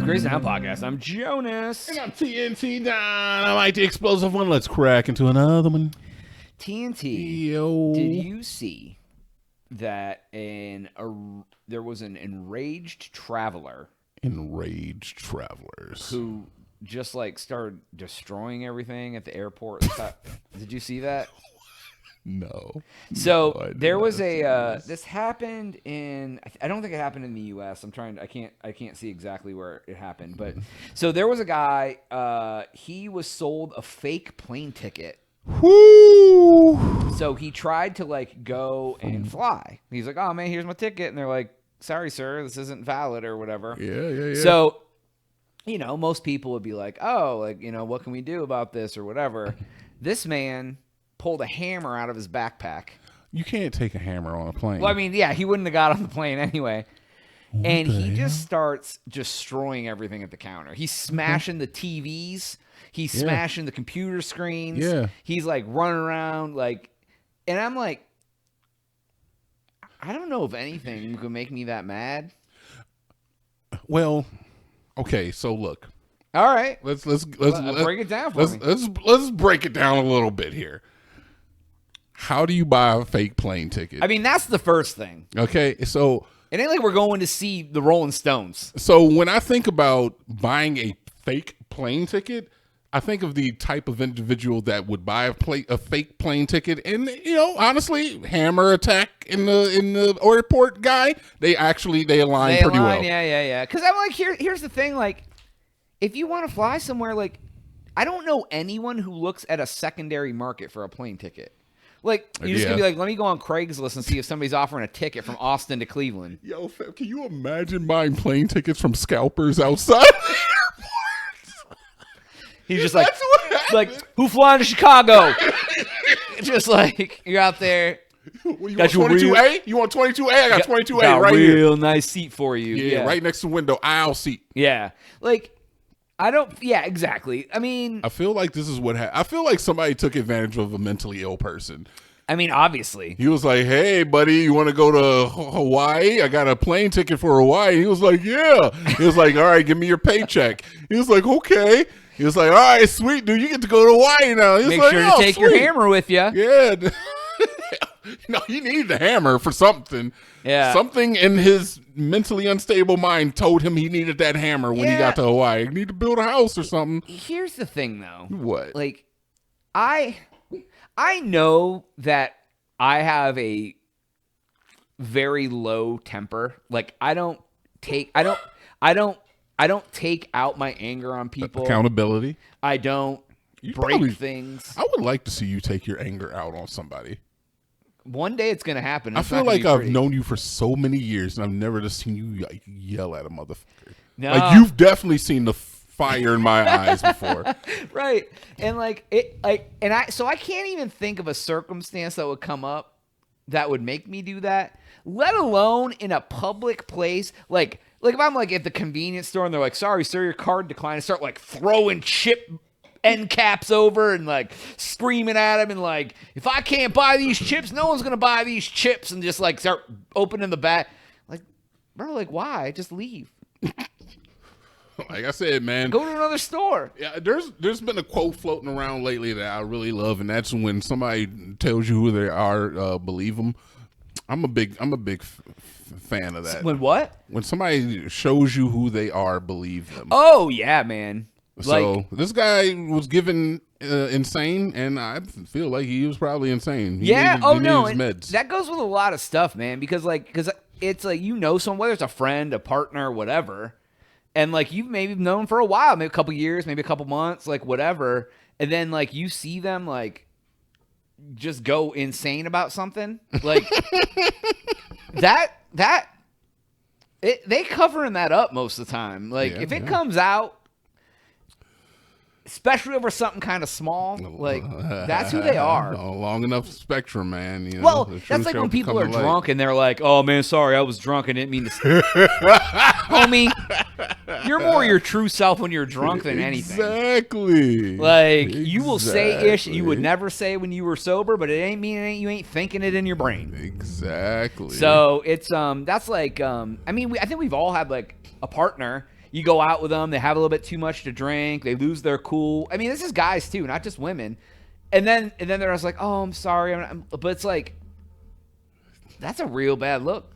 Crazy Town Podcast. I'm Jonas. And I'm TNT Don. I like the explosive one. Let's crack into another one. TNT. Yo. Did you see that there was an enraged traveler Enraged travelers. who just like started destroying everything at the airport? Did you see that? No. So No, I did there not was see this happened in, I don't think it happened in the U.S. I can't see exactly where it happened, but so there was a guy, he was sold a fake plane ticket. Whoo! So he tried to like go and fly. He's like, oh man, here's my ticket. And they're like, sorry, sir, this isn't valid or whatever. Yeah. So, most people would be like, oh, like, what can we do about this or whatever. This man pulled a hammer out of his backpack. You can't take a hammer on a plane. Well, I mean, yeah, he wouldn't have got on the plane anyway. What And the he hell? just starts destroying everything at the counter. He's smashing the TVs. He's smashing the computer screens. Yeah. He's like running around like, and I'm like, I don't know if anything could make me that mad. Well, okay, so look. All right. Let's break it down for me. Let's break it down a little bit here. How do you buy a fake plane ticket? I mean, that's the first thing. Okay, so It ain't like we're going to see the Rolling Stones. So when I think about buying a fake plane ticket, I think of the type of individual that would buy a fake plane ticket, and honestly, hammer attack in the airport guy, they align pretty well. Yeah. Because I'm like, here's the thing, like, if you want to fly somewhere, like, I don't know anyone who looks at a secondary market for a plane ticket. Like, you're just gonna be like, let me go on Craigslist and see if somebody's offering a ticket from Austin to Cleveland. Yo, fam, can you imagine buying plane tickets from scalpers outside? He's just like, That's what happened. like, who flying to Chicago? Just like, you're out there. Well, you Got want you a 22A? You want 22A? I got 22A got right a here. real nice seat for you. Yeah, right next to the window, aisle seat. Yeah. Like, yeah, exactly. I mean, I feel like this is what I feel like somebody took advantage of a mentally ill person. obviously. He was like, hey, buddy, you want to go to Hawaii? I got a plane ticket for Hawaii. He was like, yeah. He was like, all right, give me your paycheck. He was like, okay. He was like, all right, sweet, dude. You get to go to Hawaii now. He was Make like, sure to oh, take sweet. your hammer with you. Yeah. No, he needed a hammer for something. Yeah. Something in his mentally unstable mind told him he needed that hammer when he got to Hawaii. He needed to build a house or something. Here's the thing, though. What? Like, I know that I have a very low temper. Like, I don't take out my anger on people. Accountability. I don't break probably- things. I would like to see you take your anger out on somebody. One day it's gonna happen. I It's feel not gonna like be I've pretty. known you for so many years, and I've never just seen you like, yell at a motherfucker. No. Like, you've definitely seen the fire in my eyes before. Right. And like so I can't even think of a circumstance that would come up that would make me do that, let alone in a public place. Like if I'm like at the convenience store and they're like, sorry, sir, your card declined, and start like throwing chip end caps over and like screaming at him and like, if I can't buy these chips, no one's gonna buy these chips, and just like start opening the back. Like, bro, like, why? Just leave. Like I said, man. Go to another store. Yeah, there's been a quote floating around lately that I really love, and that's when somebody tells you who they are, believe them. I'm a big fan of that. When what? When somebody shows you who they are, believe them. Oh yeah, man. So this guy was given insane, and I feel like he was probably insane. He needed his and meds. that goes with a lot of stuff, man. Because it's like, someone, whether it's a friend, a partner, whatever, and like you've maybe known for a while, maybe a couple years, maybe a couple months, like whatever, and then like you see them like just go insane about something, like they covering that up most of the time. Like if it comes out, especially over something kind of small, like that's who they are. Long enough spectrum, man. You know, Well, the that's truth like shall when people come are to light. drunk and they're like, "Oh man, sorry, I was drunk. I didn't mean to." Homie, you're more your true self when you're drunk than anything. Exactly. Like you will say ish you would Exactly. never say when you were sober, but it ain't mean you ain't thinking it in your brain. Exactly. So it's that's like I think we've all had like a partner. you go out with them, they have a little bit too much to drink, they lose their cool. I mean, this is guys too, not just women. And then they're just like, oh, I'm sorry. But it's like, that's a real bad look.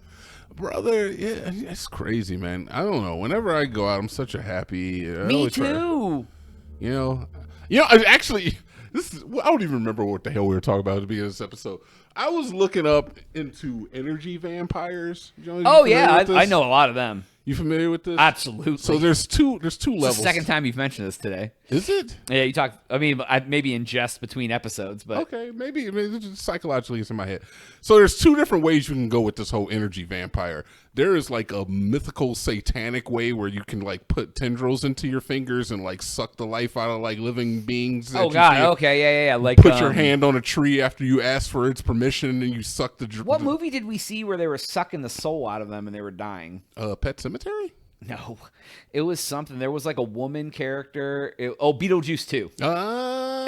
Brother, yeah, it's crazy, man. I don't know. Whenever I go out, I'm such a happy. Me too. You know, actually, I don't even remember what the hell we were talking about at the beginning of this episode. I was looking up into energy vampires. Oh yeah, I know a lot of them. You familiar with this? Absolutely. So there's two levels. It's the second time you've mentioned this today. Is it? Yeah, you talk. I mean, maybe in jest between episodes, but okay, maybe psychologically it's in my head. So there's two different ways you can go with this whole energy vampire. There is like a mythical satanic way where you can like put tendrils into your fingers and like suck the life out of like living beings. Oh God, okay, yeah. Like put your hand on a tree after you ask for its permission and you suck the. What movie did we see where they were sucking the soul out of them and they were dying? Pet Cemetery? No, it was something. There was like a woman character. Beetlejuice 2.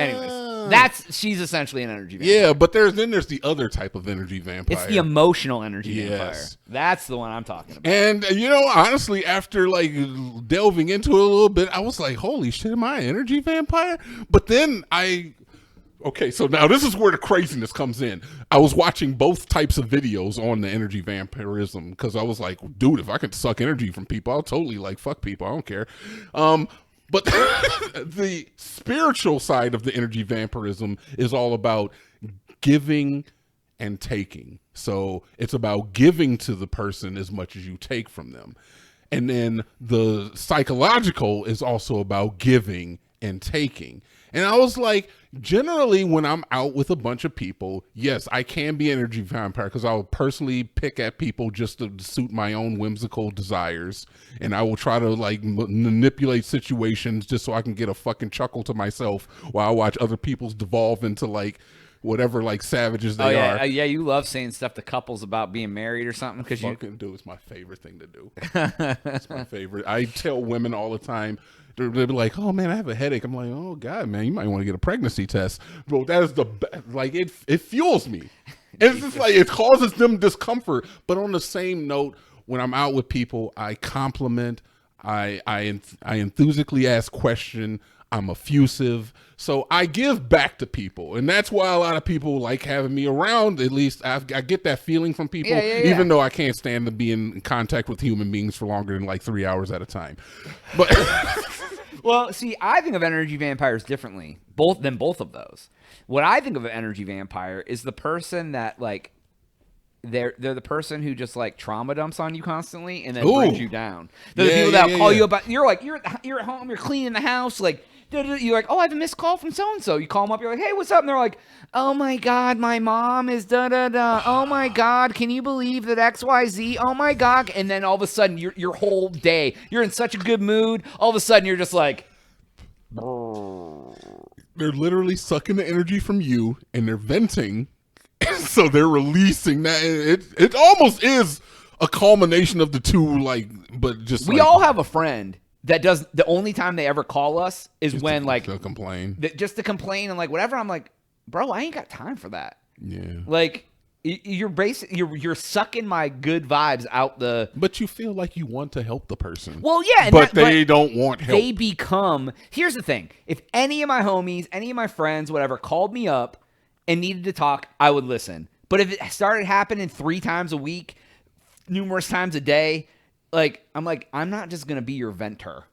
Anyways, she's essentially an energy vampire. Yeah, but there's the other type of energy vampire. It's the emotional energy vampire. That's the one I'm talking about. And honestly, after like delving into it a little bit, I was like, holy shit, am I an energy vampire? But then okay, so now this is where the craziness comes in. I was watching both types of videos on the energy vampirism because I was like, dude, if I could suck energy from people, I'll totally like fuck people. I don't care. But the spiritual side of the energy vampirism is all about giving and taking. So it's about giving to the person as much as you take from them. And then the psychological is also about giving and taking. And I was like, generally when I'm out with a bunch of people, yes, I can be energy vampire because I will personally pick at people just to suit my own whimsical desires. And I will try to like manipulate situations just so I can get a fucking chuckle to myself while I watch other people's devolve into like whatever like savages they are. Yeah, you love saying stuff to couples about being married or something because you fucking do. It's my favorite thing to do. It's my favorite. I tell women all the time. They'll be like, oh man, I have a headache. I'm like, oh God, man, you might want to get a pregnancy test. Bro, that is like it fuels me. It's just like it causes them discomfort. But on the same note, when I'm out with people, I compliment, I enthusiastically ask questions. I'm effusive. So I give back to people. And that's why a lot of people like having me around. At least I get that feeling from people, even though I can't stand to be in contact with human beings for longer than like 3 hours at a time. But well, see, I think of energy vampires differently, both of those. What I think of an energy vampire is the person that like they're the person who just like trauma dumps on you constantly and then brings you down. They're the people that call you about. You're like you're at home, you're cleaning the house, like you're like, oh, I have a missed call from so and so. You call them up, you're like, hey, what's up? And they're like, oh my God, my mom is da da da. Oh my God, can you believe that XYZ? Oh my God, and then all of a sudden your whole day, you're in such a good mood. All of a sudden you're just like. They're literally sucking the energy from you and they're venting. So they're releasing that. It almost is a culmination of the two, like, but just we all have a friend that does the only time they ever call us is just when like to complain. Just to complain and like whatever. I'm like, bro, I ain't got time for that. Yeah. Like you're sucking my good vibes out the. But you feel like you want to help the person. Well, yeah, but they don't want help. They become. Here's the thing: if any of my homies, any of my friends, whatever, called me up and needed to talk, I would listen. But if it started happening 3 times a week, numerous times a day, like I'm not just gonna be your venter.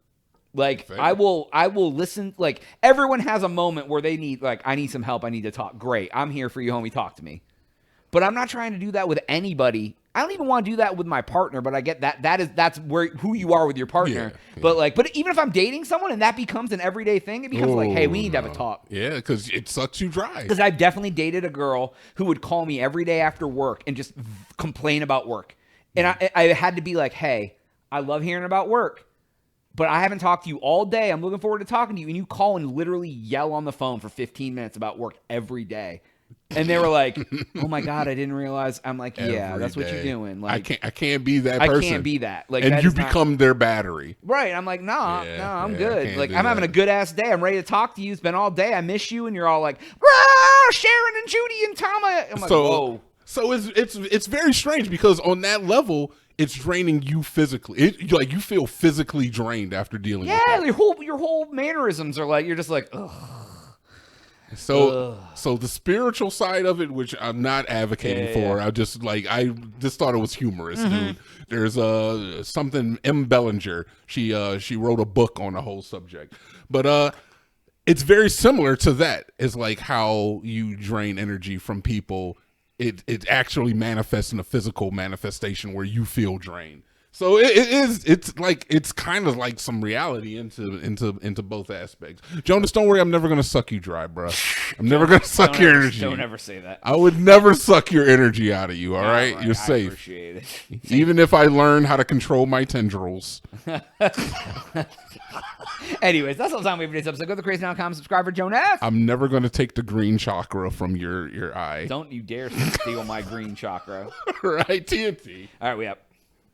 Like fair. I will listen. Like everyone has a moment where they need like I need some help. I need to talk. Great, I'm here for you, homie. Talk to me. But I'm not trying to do that with anybody. I don't even want to do that with my partner. But I get that that's who you are with your partner. Yeah. But even if I'm dating someone and that becomes an everyday thing, it becomes like, hey, we need to have a talk. Yeah, because it sucks you dry. Because I've definitely dated a girl who would call me every day after work and just complain about work. And I had to be like, hey, I love hearing about work, but I haven't talked to you all day. I'm looking forward to talking to you. And you call and literally yell on the phone for 15 minutes about work every day. And they were like, oh my God, I didn't realize. I'm like, yeah, that's what you're doing. Like, I can't be that person. I can't be that. Like, and you become their battery. Right. I'm like, I'm good. Like, I'm having a good ass day. I'm ready to talk to you. It's been all day. I miss you. And you're all like, Sharon and Judy and Tama. I'm like, whoa. So it's very strange because on that level, it's draining you physically. Like you feel physically drained after dealing with Yeah, it. your whole mannerisms are like you're just like, ugh. So the spiritual side of it, which I'm not advocating for, I just thought it was humorous, dude. There's something M. Bellinger. She wrote a book on the whole subject, but it's very similar to that. It's like how you drain energy from people. It actually manifests in a physical manifestation where you feel drained. So it's kind of like some reality into both aspects. Jonas, don't worry, I'm never gonna suck you dry, bro. I'm never gonna suck your energy. Don't ever say that. I would never suck your energy out of you. All right, you're safe. I appreciate it. Even if I learn how to control my tendrils. Anyways, that's all the time we have for today's episode. Go to crazytown.com, subscribe for Jonas. I'm never gonna take the green chakra from your eye. Don't you dare steal my green chakra. Right, TNT. All right, we up.